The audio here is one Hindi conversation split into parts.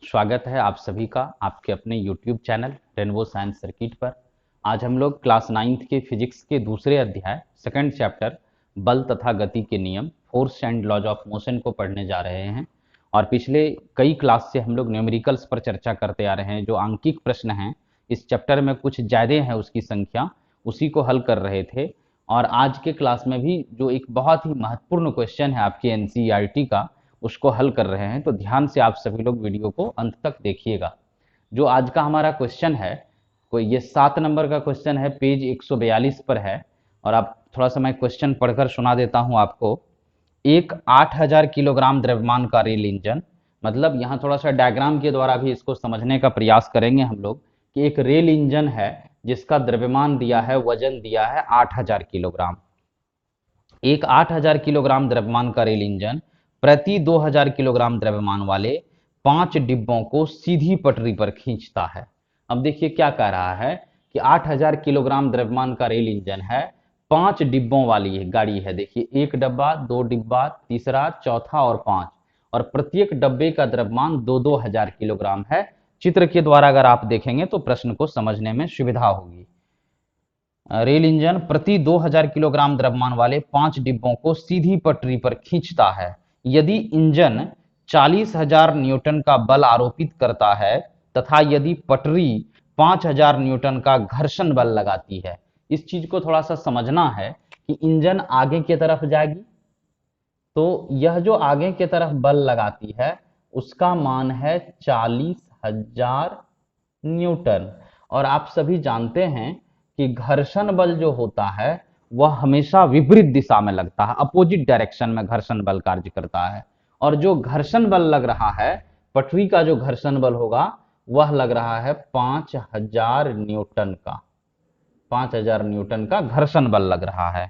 स्वागत है आप सभी का आपके अपने YouTube channel rainbow science circuit पर। आज हम लोग क्लास 9th के फिजिक्स के दूसरे अध्याय सेकंड चैप्टर बल तथा गति के नियम force and laws of motion को पढ़ने जा रहे हैं। और पिछले कई क्लास से हम लोग न्यूमेरिकल्स पर चर्चा करते आ रहे हैं। जो आंकिक प्रश्न हैं इस चैप्टर में कुछ ज़्यादा है उसकी संख्या, उसी को हल कर रहे थे। और आज के क्लास में भी जो एक बहुत ही महत्वपूर्ण क्वेश्चन है आपके एनसीईआरटी का, उसको हल कर रहे हैं। तो ध्यान से आप सभी लोग वीडियो को अंत तक देखिएगा। जो आज का हमारा क्वेश्चन है, कोई ये 7 नंबर का क्वेश्चन है, पेज 142 पर है। और आप थोड़ा सा मैं क्वेश्चन पढ़कर सुना देता हूं आपको। एक 8000 किलोग्राम द्रव्यमान का रेल इंजन, मतलब यहाँ थोड़ा सा डायग्राम के द्वारा भी इसको समझने का प्रयास करेंगे हम लोग कि एक रेल इंजन है जिसका द्रव्यमान दिया है, वजन दिया है 8000 किलोग्राम। एक 8000 किलोग्राम द्रव्यमान का रेल इंजन प्रति 2000 किलोग्राम द्रव्यमान वाले 5 डिब्बों को सीधी पटरी पर खींचता है। अब देखिए क्या कह रहा है कि 8000 किलोग्राम द्रव्यमान का रेल इंजन है, 5 डिब्बों वाली गाड़ी है। देखिए, एक डब्बा, 2 डिब्बा, तीसरा, चौथा और 5, और प्रत्येक डब्बे का द्रव्यमान 2-2 हजार किलोग्राम है। चित्र के द्वारा अगर आप देखेंगे तो प्रश्न को समझने में सुविधा होगी। रेल इंजन प्रति 2000 किलोग्राम द्रव्यमान वाले 5 डिब्बों को सीधी पटरी पर खींचता है। यदि इंजन 40,000 न्यूटन का बल आरोपित करता है तथा यदि पटरी 5,000 न्यूटन का घर्षण बल लगाती है। इस चीज को थोड़ा सा समझना है कि इंजन आगे की तरफ जाएगी तो यह जो आगे की तरफ बल लगाती है उसका मान है 40,000 न्यूटन। और आप सभी जानते हैं कि घर्षण बल जो होता है वह हमेशा विपरीत दिशा में लगता है, अपोजिट डायरेक्शन में घर्षण बल कार्य करता है। और जो घर्षण बल लग रहा है, पटरी का जो घर्षण बल होगा वह लग रहा है 5,000 न्यूटन का। 5,000 न्यूटन का घर्षण बल लग रहा है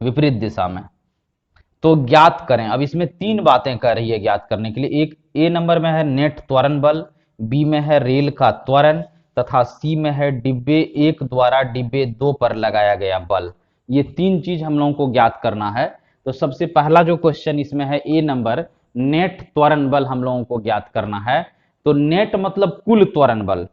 विपरीत दिशा में। तो ज्ञात करें। अब इसमें 3 बातें कह रही है ज्ञात करने के लिए। एक ए नंबर में है नेट त्वरण बल, बी में है रेल का त्वरण, तथा सी में है डिब्बे 1 द्वारा डिब्बे 2 पर लगाया गया बल। ये 3 चीज हम लोगों को ज्ञात करना है। तो सबसे पहला जो क्वेश्चन इसमें है ए नंबर, नेट त्वरण बल हम लोगों को ज्ञात करना है। तो नेट मतलब कुल त्वरण बल।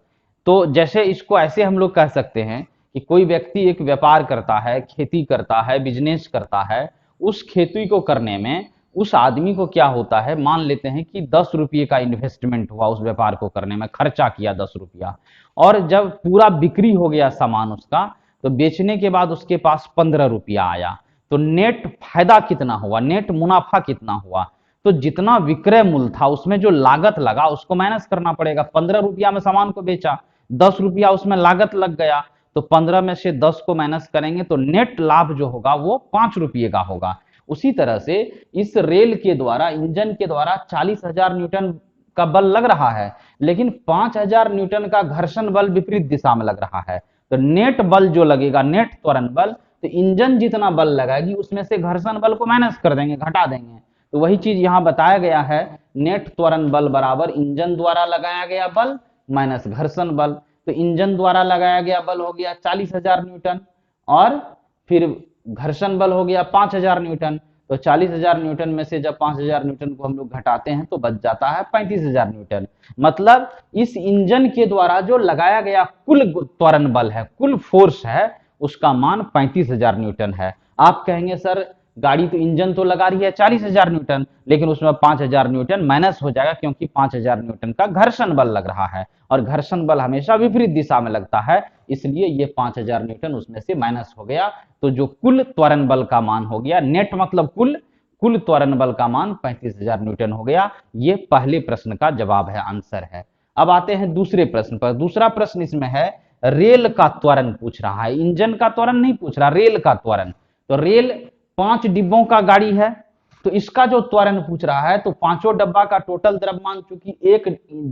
तो जैसे इसको ऐसे हम लोग कह सकते हैं कि कोई व्यक्ति एक व्यापार करता है, खेती करता है, बिजनेस करता है। उस खेती को करने में उस आदमी को क्या होता है, मान लेते हैं कि 10 रुपये का इन्वेस्टमेंट हुआ, उस व्यापार को करने में खर्चा किया 10 रुपया, और जब पूरा बिक्री हो गया सामान उसका, तो बेचने के बाद उसके पास 15 रुपया आया। तो नेट फायदा कितना हुआ, नेट मुनाफा कितना हुआ? तो जितना विक्रय मूल्य था उसमें जो लागत लगा उसको माइनस करना पड़ेगा। 15 रुपया में सामान को बेचा, 10 रुपया उसमें लागत लग गया, तो 15 में से 10 को माइनस करेंगे तो नेट लाभ जो होगा वो 5 रुपये का होगा। उसी तरह से इस रेल के द्वारा, इंजन के द्वारा 40,000 न्यूटन का बल लग रहा है, लेकिन 5,000 न्यूटन का घर्षण बल विपरीत दिशा में लग रहा है। तो नेट बल जो लगेगा, नेट त्वरण बल, तो इंजन जितना बल लगाएगी उसमें से घर्षण बल को माइनस कर देंगे, घटा देंगे। तो वही चीज यहां बताया गया है, नेट त्वरण बल बराबर इंजन द्वारा लगाया गया बल माइनस घर्षण बल। तो इंजन द्वारा लगाया गया बल हो गया 40,000 न्यूटन, और फिर घर्षण बल हो गया 5,000 न्यूटन। तो 40,000 न्यूटन में से जब 5,000 न्यूटन को हम लोग घटाते हैं तो बच जाता है 35,000 न्यूटन। मतलब इस इंजन के द्वारा जो लगाया गया कुल त्वरण बल है, कुल फोर्स है, उसका मान 35,000 न्यूटन है। आप कहेंगे सर गाड़ी तो, इंजन तो लगा रही है 40,000 न्यूटन, लेकिन उसमें 5,000 न्यूटन माइनस हो जाएगा क्योंकि 5,000 न्यूटन का घर्षण बल लग रहा है, और घर्षण बल हमेशा विपरीत दिशा में लगता है, इसलिए ये 5,000 न्यूटन उसमें से माइनस हो गया। तो जो कुल त्वरण बल का मान हो गया, नेट मतलब कुल त्वरण बल का मान 35,000 न्यूटन हो गया। ये पहले प्रश्न का जवाब है, आंसर है। अब आते हैं दूसरे प्रश्न पर। दूसरा प्रश्न इसमें है रेल का त्वरण पूछ रहा है, इंजन का त्वरण नहीं पूछ रहा, रेल का त्वरण। तो रेल 5 डिब्बों का गाड़ी है, तो इसका जो त्वरण पूछ रहा है, तो पांचों डब्बा का टोटल द्रव्यमान, चूंकि एक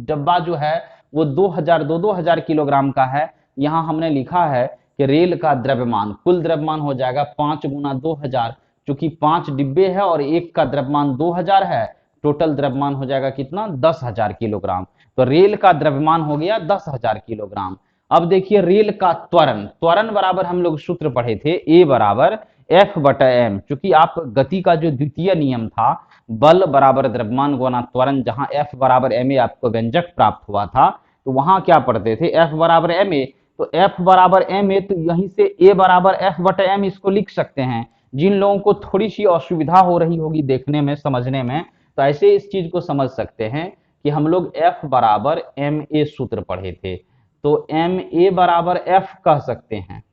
डब्बा जो है वो 2,000 किलोग्राम का है, यहां हमने लिखा है कि रेल का द्रव्यमान, कुल द्रव्यमान हो जाएगा 5 गुना 2,000, चूंकि 5 डिब्बे है और एक का द्रव्यमान 2,000 है, टोटल द्रव्यमान हो जाएगा कितना, 10,000 किलोग्राम। तो रेल का द्रव्यमान हो गया 10,000 किलोग्राम। अब देखिए रेल का त्वरण, त्वरण बराबर हम लोग सूत्र पढ़े थे, ए बराबर F बटा m, चूंकि आप गति का जो द्वितीय नियम था बल बराबर द्रव्यमान गुना त्वरण, जहां F बराबर ma आपको व्यंजक प्राप्त हुआ था, तो वहां क्या पढ़ते थे F बराबर ma, तो F बराबर ma, तो यहीं से a बराबर F बटा m इसको लिख सकते हैं। जिन लोगों को थोड़ी सी असुविधा हो रही होगी देखने में समझने में, तो ऐसे इस चीज को समझ सकते हैं कि हम लोग F बराबर ma सूत्र पढ़े थे, तो ma बराबर F कह सकते हैं।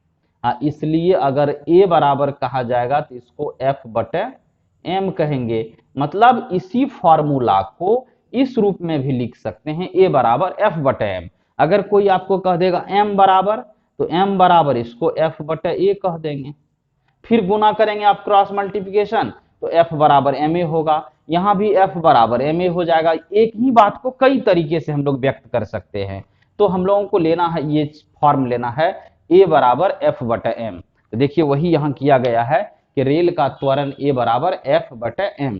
इसलिए अगर a बराबर कहा जाएगा तो इसको F बटे m कहेंगे। मतलब इसी फॉर्मूला को इस रूप में भी लिख सकते हैं, a बराबर F बटे m। अगर कोई आपको कह देगा m बराबर, तो m बराबर इसको F बटे a कह देंगे। फिर गुना करेंगे आप क्रॉस मल्टीप्लिकेशन, तो F बराबर ma होगा, यहां भी F बराबर ma हो जाएगा। एक ही बात को कई तरीके से हम लोग व्यक्त कर सकते हैं, तो हम लोगों को लेना है, ये फॉर्म लेना है a बराबर F बटे m। तो देखिए वही यहां किया गया है कि रेल का त्वरण a बराबर F बटे m।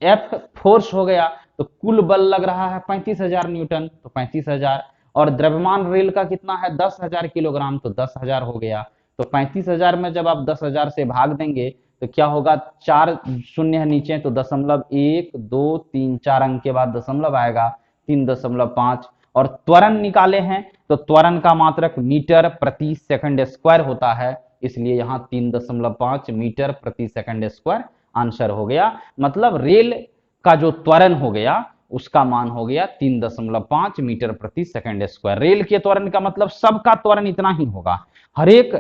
F फोर्स हो गया, तो कुल बल लग रहा है 35,000 न्यूटन, तो 35,000, और द्रव्यमान रेल का कितना है 10,000 किलोग्राम, तो 10,000 हो गया। तो 35,000 में जब आप 10,000 से भाग देंगे तो क्या होगा, 4 शून्य है नीचे, तो 1 2 3 4 अंक के बाद दशमलव आएगा, 3.5। और त्वरण निकाले हैं तो त्वरण का मात्रक मीटर प्रति सेकंड स्क्वायर होता है, इसलिए यहाँ 3.5 मीटर प्रति सेकंड स्क्वायर आंसर हो गया। मतलब रेल का जो त्वरण हो गया उसका मान हो गया 3.5 मीटर प्रति सेकंड स्क्वायर। रेल के त्वरण का मतलब सबका त्वरण इतना ही होगा, हर एक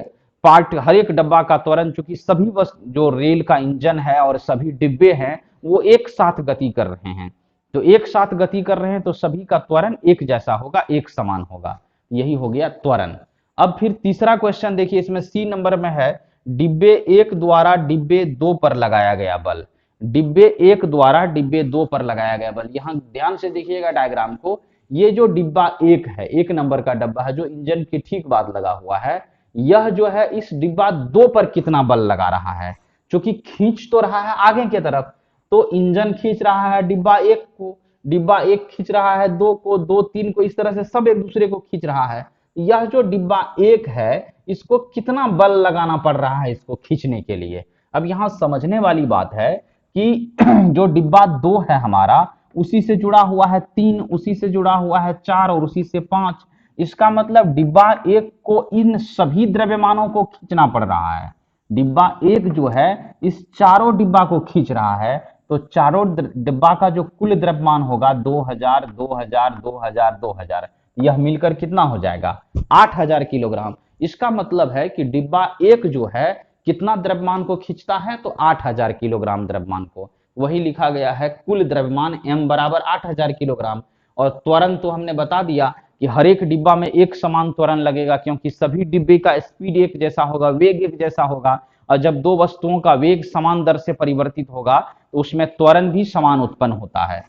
पार्ट, हर एक डब्बा का त्वरण, चूंकि सभी जो रेल का इंजन है और सभी डिब्बे हैं वो एक साथ गति कर रहे हैं, तो एक साथ गति कर रहे हैं तो सभी का त्वरण एक जैसा होगा, एक समान होगा। यही हो गया त्वरण। अब फिर तीसरा क्वेश्चन देखिए, इसमें सी नंबर में है, डिब्बे 1 द्वारा डिब्बे 2 पर लगाया गया बल। डिब्बे 1 द्वारा डिब्बे 2 पर लगाया गया बल, यहां ध्यान से देखिएगा डायग्राम को। ये जो डिब्बा 1 है, 1 नंबर का डब्बा है जो इंजन के ठीक बाद लगा हुआ है, यह जो है इस डिब्बा 2 पर कितना बल लगा रहा है, क्योंकि खींच तो रहा है आगे की तरफ, तो इंजन खींच रहा है डिब्बा 1 को, डिब्बा 1 खींच रहा है 2 को, 2 3 को, इस तरह से सब एक दूसरे को खींच रहा है। यह जो डिब्बा 1 है इसको कितना बल लगाना पड़ रहा है इसको खींचने के लिए। अब यहां समझने वाली बात है कि जो डिब्बा 2 है हमारा, उसी से जुड़ा हुआ है 3, उसी से जुड़ा हुआ है 4 और उसी से 5। इसका मतलब डिब्बा 1 को इन सभी द्रव्यमानों को खींचना पड़ रहा है। डिब्बा 1 जो है इस चारों डिब्बा को खींच रहा है, तो चारों डिब्बा का जो कुल द्रव्यमान होगा 2000 2000 2000 2000, यह मिलकर कितना हो जाएगा 8000 किलोग्राम। इसका मतलब है कि डिब्बा 1 जो है कितना द्रव्यमान को खींचता है, तो 8000 किलोग्राम द्रव्यमान को। वही लिखा गया है कुल द्रव्यमान m बराबर 8000 किलोग्राम। और त्वरण तो हमने बता दिया कि हर एक डिब्बा में एक समान त्वरण लगेगा, क्योंकि सभी डिब्बे का स्पीड एक जैसा होगा, वेग एक जैसा होगा, और जब दो वस्तुओं का वेग समान दर से परिवर्तित होगा तो उसमें त्वरण भी समान उत्पन्न होता है।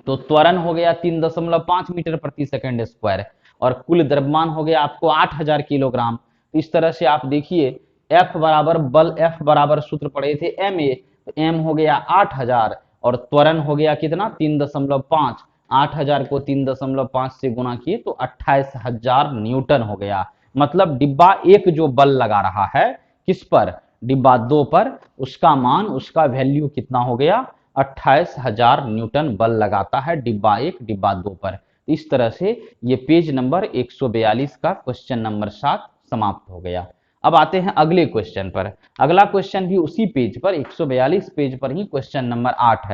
तो त्वरण हो गया 3.5 मीटर प्रति सेकंड स्क्वायर, और कुल द्रव्यमान हो गया आपको 8000 किलोग्राम। तो इस तरह से आप देखिए F बराबर बल, F बराबर सूत्र पढ़े थे ma, तो m हो गया 8000 और त्वरण हो गया कितना 3.5। 8000 को 3.5 से गुना किए तो 28,000 न्यूटन हो गया। मतलब डिब्बा 1 जो बल लगा रहा है किस पर, डिब्बा 2 पर, उसका मान, उसका वैल्यू कितना हो गया 28,000 न्यूटन बल लगाता है डिब्बा 1 डिब्बा 2 पर। इस तरह से ये पेज नंबर 142 का क्वेश्चन नंबर 7 समाप्त हो गया। अब आते हैं अगले क्वेश्चन पर। अगला क्वेश्चन भी उसी पेज पर 142 पेज पर ही क्वेश्चन नंबर 8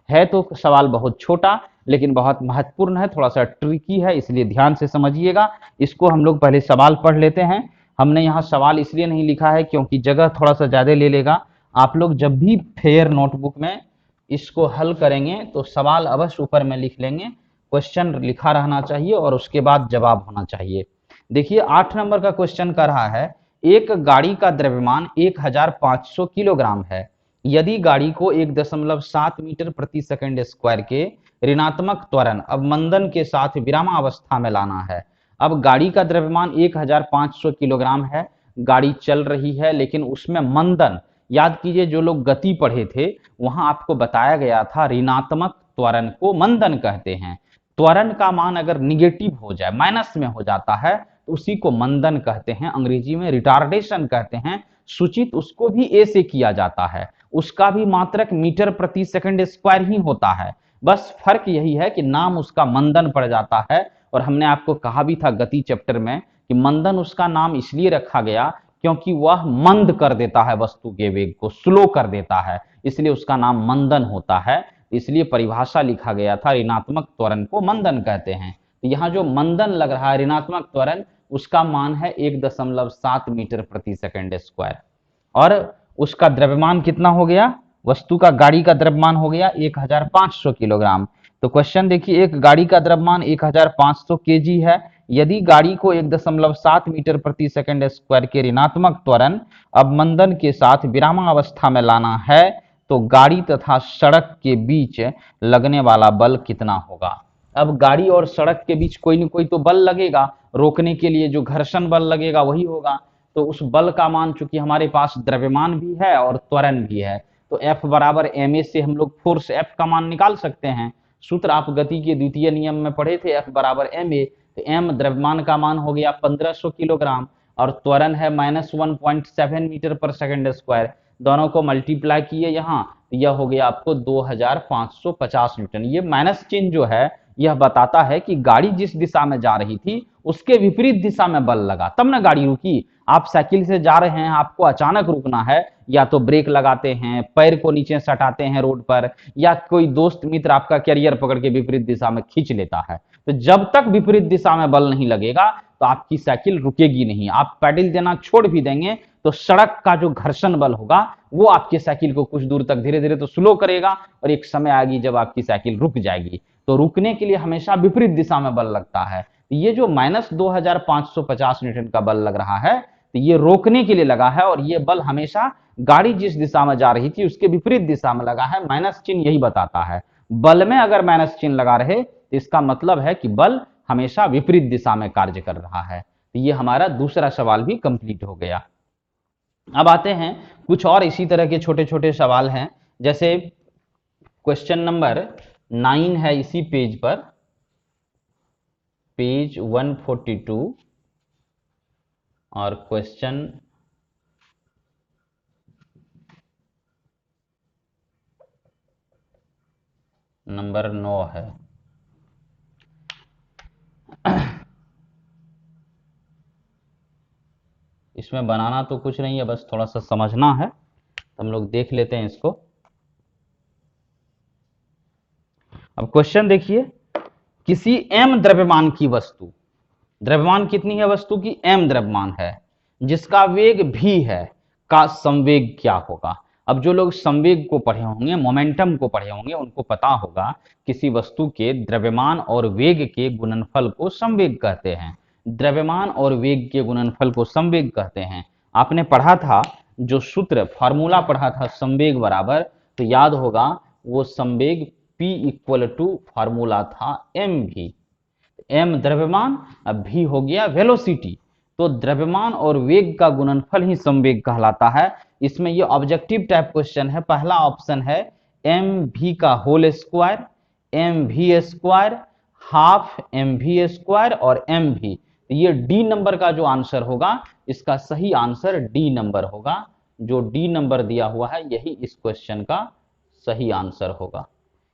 है तो सवाल बहुत छोटा लेकिन बहुत महत्वपूर्ण है, थोड़ा सा ट्रिकी है, इसलिए ध्यान से समझिएगा। इसको हम लोग पहले सवाल पढ़ लेते हैं। हमने यहाँ सवाल इसलिए नहीं लिखा है क्योंकि जगह थोड़ा सा ज्यादा ले लेगा। आप लोग जब भी फेयर नोटबुक में इसको हल करेंगे तो सवाल अवश्य ऊपर में लिख लेंगे, क्वेश्चन लिखा रहना चाहिए और उसके बाद जवाब होना चाहिए। देखिए 8 नंबर का क्वेश्चन कर रहा है, एक गाड़ी का द्रव्यमान 1500 किलोग्राम है। यदि गाड़ी को 1.7 मीटर प्रति सेकंड स्क्वायर के ऋणात्मक त्वरण अवमंदन के साथ विरामावस्था में लाना है। अब गाड़ी का द्रव्यमान 1500 किलोग्राम है, गाड़ी चल रही है लेकिन उसमें मंदन, याद कीजिए जो लोग गति पढ़े थे वहां आपको बताया गया था ऋणात्मक त्वरण को मंदन कहते हैं। त्वरण का मान अगर निगेटिव हो जाए, माइनस में हो जाता है, तो उसी को मंदन कहते हैं, अंग्रेजी में रिटार्डेशन कहते हैं। सूचित उसको भी ए से किया जाता है, उसका भी मात्रक मीटर प्रति सेकंड स्क्वायर ही होता है। बस फर्क यही है कि नाम उसका मंदन पड़ जाता है। और हमने आपको कहा भी था गति चैप्टर में कि मंदन उसका नाम इसलिए रखा गया क्योंकि वह मंद कर देता है वस्तु के वेग को, स्लो कर देता है, इसलिए उसका नाम मंदन होता है। इसलिए परिभाषा लिखा गया था, ऋणात्मक त्वरण को मंदन कहते हैं। तो यहाँ जो मंदन लग रहा है ऋणात्मक त्वरण, उसका मान है 1.7 मीटर प्रति सेकंड स्क्वायर। और उसका द्रव्यमान कितना हो गया, वस्तु का, गाड़ी का द्रव्यमान हो गया 1500 किलोग्राम। तो क्वेश्चन देखिए, एक गाड़ी का द्रव्यमान 1500 केजी है। यदि गाड़ी को 1.7 मीटर प्रति सेकंड स्क्वायर के ऋणात्मक त्वरण अवमंदन के साथ विरामावस्था में लाना है तो गाड़ी तथा सड़क के बीच लगने वाला बल कितना होगा। अब गाड़ी और सड़क के बीच कोई न कोई तो बल लगेगा, रोकने के लिए जो घर्षण बल लगेगा वही होगा। तो उस बल का मान, चूंकि हमारे पास द्रव्यमान भी है और त्वरण भी है, तो F बराबर ma से हम लोग फोर्स F का मान निकाल सकते हैं। सूत्र आप गति के द्वितीय नियम में पढ़े थे, F बराबर ma। तो m द्रव्यमान का मान हो गया 1500 किलोग्राम और त्वरण है -1.7 मीटर पर सेकंड स्क्वायर। दोनों को मल्टीप्लाई किए यहाँ, यह हो गया आपको 2550 न्यूटन। ये माइनस चिन्ह जो है यह बताता है कि गाड़ी जिस दिशा में जा रही थी उसके विपरीत दिशा में बल लगा, तब ना गाड़ी रुकी। आप साइकिल से जा रहे हैं, आपको अचानक रुकना है, या तो ब्रेक लगाते हैं, पैर को नीचे सटाते हैं रोड पर, या कोई दोस्त मित्र आपका कैरियर पकड़ के विपरीत दिशा में खींच लेता है। तो जब तक विपरीत दिशा में बल नहीं लगेगा तो आपकी साइकिल रुकेगी नहीं। आप पैडल देना छोड़ भी देंगे तो सड़क का जो घर्षण बल होगा वो आपकी साइकिल को कुछ दूर तक धीरे धीरे तो स्लो करेगा और एक समय आएगी जब आपकी साइकिल रुक जाएगी। तो रुकने के लिए हमेशा विपरीत दिशा में बल लगता है। ये जो -2550 न्यूटन का बल लग रहा है, तो ये रोकने के लिए लगा है, और ये बल हमेशा गाड़ी जिस दिशा में जा रही थी उसके विपरीत दिशा में लगा है। माइनस चिन्ह यही बताता है, बल में अगर माइनस चिन्ह लगा रहे तो इसका मतलब है कि बल हमेशा विपरीत दिशा में कार्य कर रहा है। तो ये हमारा दूसरा सवाल भी कंप्लीट हो गया। अब आते हैं कुछ और इसी तरह के छोटे छोटे सवाल हैं, जैसे क्वेश्चन नंबर 9 है इसी पेज पर, पेज 142, और क्वेश्चन नंबर 9 है। इसमें बनाना तो कुछ नहीं है, बस थोड़ा सा समझना है, तो हम लोग देख लेते हैं इसको। अब क्वेश्चन देखिए, किसी m द्रव्यमान की वस्तु, द्रव्यमान कितनी है वस्तु की, m द्रव्यमान है, जिसका वेग v है, का संवेग क्या होगा। अब जो लोग संवेग को पढ़े होंगे, मोमेंटम को पढ़े होंगे, उनको पता होगा किसी वस्तु के द्रव्यमान और वेग के गुणनफल को संवेग कहते हैं। द्रव्यमान और वेग के गुणनफल को संवेग कहते हैं। आपने पढ़ा था, जो सूत्र फॉर्मूला पढ़ा था संवेग बराबर, तो याद होगा वो संवेग P इक्वल टू फॉर्मूला था mv। m द्रव्यमान, अब v हो गया वेलोसिटी। तो द्रव्यमान और वेग का गुणनफल ही संवेग कहलाता है। इसमें ये ऑब्जेक्टिव टाइप क्वेश्चन है। पहला ऑप्शन है mv का whole square, mv square, half mv square और mv। ये डी नंबर का जो आंसर होगा, इसका सही आंसर डी नंबर होगा। जो डी नंबर दिया हुआ है यही इस क्वेश्चन का सही आंसर होगा।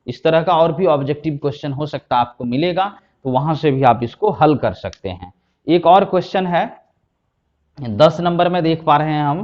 इस तरह का और भी ऑब्जेक्टिव क्वेश्चन हो सकता है, आपको मिलेगा तो वहां से भी आप इसको हल कर सकते हैं। एक और क्वेश्चन है 10 नंबर में, देख पा रहे हैं हम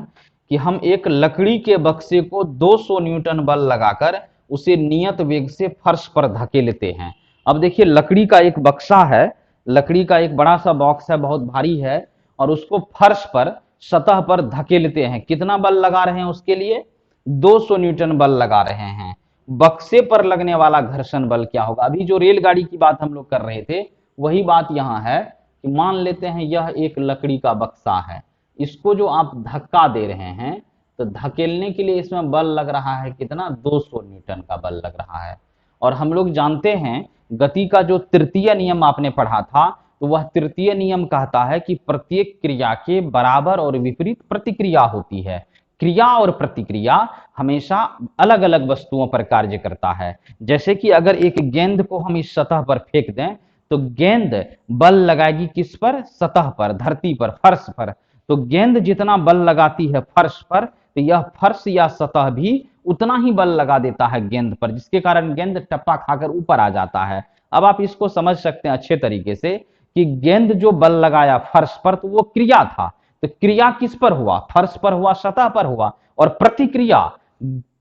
कि हम एक लकड़ी के बक्से को 200 न्यूटन बल लगाकर उसे नियत वेग से फर्श पर धकेलते हैं। अब देखिए, लकड़ी का एक बक्सा है, लकड़ी का एक बड़ा सा बॉक्स है, बहुत भारी है, और उसको फर्श पर, सतह पर धकेलते हैं। कितना बल लगा रहे हैं उसके लिए, 200 न्यूटन बल लगा रहे हैं। बक्से पर लगने वाला घर्षण बल क्या होगा। अभी जो रेलगाड़ी की बात हम लोग कर रहे थे वही बात यहाँ है कि मान लेते हैं यह एक लकड़ी का बक्सा है, इसको जो आप धक्का दे रहे हैं, तो धकेलने के लिए इसमें बल लग रहा है कितना, 200 न्यूटन का बल लग रहा है। और हम लोग जानते हैं गति का जो तृतीय नियम आपने पढ़ा था, तो वह तृतीय नियम कहता है कि प्रत्येक क्रिया के बराबर और विपरीत प्रतिक्रिया होती है। क्रिया और प्रतिक्रिया हमेशा अलग अलग वस्तुओं पर कार्य करता है। जैसे कि अगर एक गेंद को हम इस सतह पर फेंक दें तो गेंद बल लगाएगी किस पर, सतह पर, धरती पर, फर्श पर। तो गेंद जितना बल लगाती है फर्श पर, तो यह फर्श या सतह भी उतना ही बल लगा देता है गेंद पर, जिसके कारण गेंद टप्पा खाकर ऊपर आ जाता है। अब आप इसको समझ सकते हैं अच्छे तरीके से कि गेंद जो बल लगाया फर्श पर, तो वो क्रिया था। तो क्रिया किस पर हुआ? फर्श पर हुआ, सतह पर हुआ। और प्रतिक्रिया,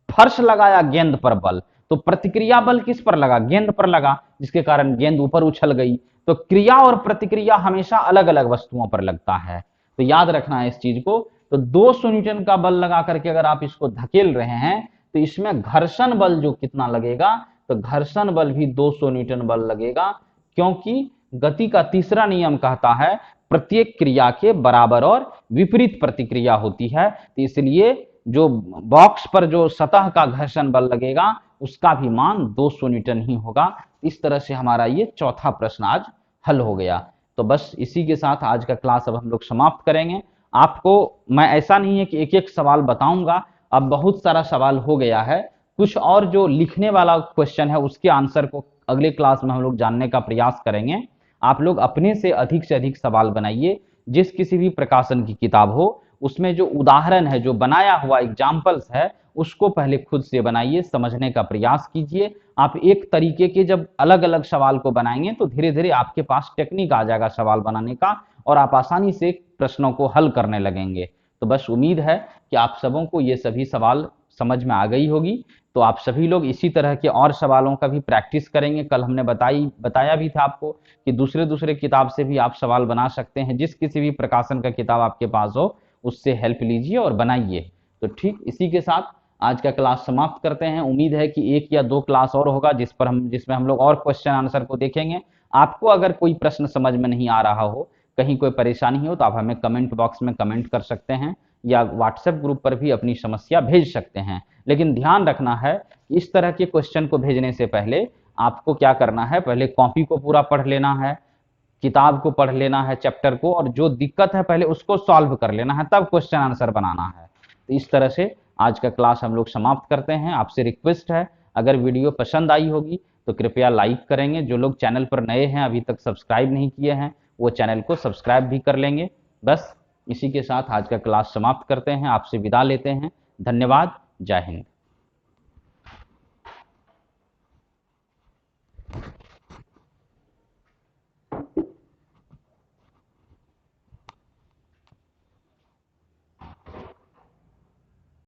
फर्श लगाया गेंद पर बल, तो प्रतिक्रिया बल किस पर लगा? गेंद पर लगा, जिसके कारण गेंद ऊपर उछल गई। तो क्रिया और प्रतिक्रिया हमेशा अलग अलग वस्तुओं पर लगता है, तो याद रखना है इस चीज को। तो 200 न्यूटन का बल लगा करके अगर आप इसको धकेल रहे हैं, तो इसमें घर्षण बल जो कितना लगेगा? तो घर्षण बल भी 200 न्यूटन बल लगेगा, क्योंकि गति का तीसरा नियम कहता है प्रत्येक क्रिया के बराबर और विपरीत प्रतिक्रिया होती है। तो इसलिए जो बॉक्स पर जो सतह का घर्षण बल लगेगा, उसका भी मान 200 न्यूटन ही होगा। इस तरह से हमारा ये चौथा प्रश्न आज हल हो गया। तो बस इसी के साथ आज का क्लास अब हम लोग समाप्त करेंगे। आपको मैं ऐसा नहीं है कि एक एक सवाल बताऊंगा, अब बहुत सारा सवाल हो गया है। कुछ और जो लिखने वाला क्वेश्चन है उसके आंसर को अगले क्लास में हम लोग जानने का प्रयास करेंगे। आप लोग अपने से अधिक सवाल बनाइए। जिस किसी भी प्रकाशन की किताब हो, उसमें जो उदाहरण है, जो बनाया हुआ एग्जाम्पल्स है, उसको पहले खुद से बनाइए, समझने का प्रयास कीजिए। आप एक तरीके के जब अलग अलग सवाल को बनाएंगे, तो धीरे धीरे आपके पास टेक्निक आ जाएगा सवाल बनाने का, और आप आसानी से प्रश्नों को हल करने लगेंगे। तो बस उम्मीद है कि आप सबों को ये सभी सवाल समझ में आ गई होगी। तो आप सभी लोग इसी तरह के और सवालों का भी प्रैक्टिस करेंगे। कल हमने बताया भी था आपको कि दूसरे किताब से भी आप सवाल बना सकते हैं। जिस किसी भी प्रकाशन का किताब आपके पास हो, उससे हेल्प लीजिए और बनाइए। तो ठीक इसी के साथ आज का क्लास समाप्त करते हैं। उम्मीद है कि 1 या 2 क्लास और होगा जिसमें हम लोग और क्वेश्चन आंसर को देखेंगे। आपको अगर कोई प्रश्न समझ में नहीं आ रहा हो, कहीं कोई परेशानी हो, तो आप हमें कमेंट बॉक्स में कमेंट कर सकते हैं, या व्हाट्सएप ग्रुप पर भी अपनी समस्या भेज सकते हैं। लेकिन ध्यान रखना है, इस तरह के क्वेश्चन को भेजने से पहले आपको क्या करना है? पहले कॉपी को पूरा पढ़ लेना है, किताब को पढ़ लेना है, चैप्टर को, और जो दिक्कत है पहले उसको सॉल्व कर लेना है, तब क्वेश्चन आंसर बनाना है। तो इस तरह से आज का क्लास हम लोग समाप्त करते हैं। आपसे रिक्वेस्ट है, अगर वीडियो पसंद आई होगी तो कृपया लाइक करेंगे। जो लोग चैनल पर नए हैं, अभी तक सब्सक्राइब नहीं किए हैं, वो चैनल को सब्सक्राइब भी कर लेंगे। बस इसी के साथ आज का क्लास समाप्त करते हैं, आपसे विदा लेते हैं। धन्यवाद। जय हिंद।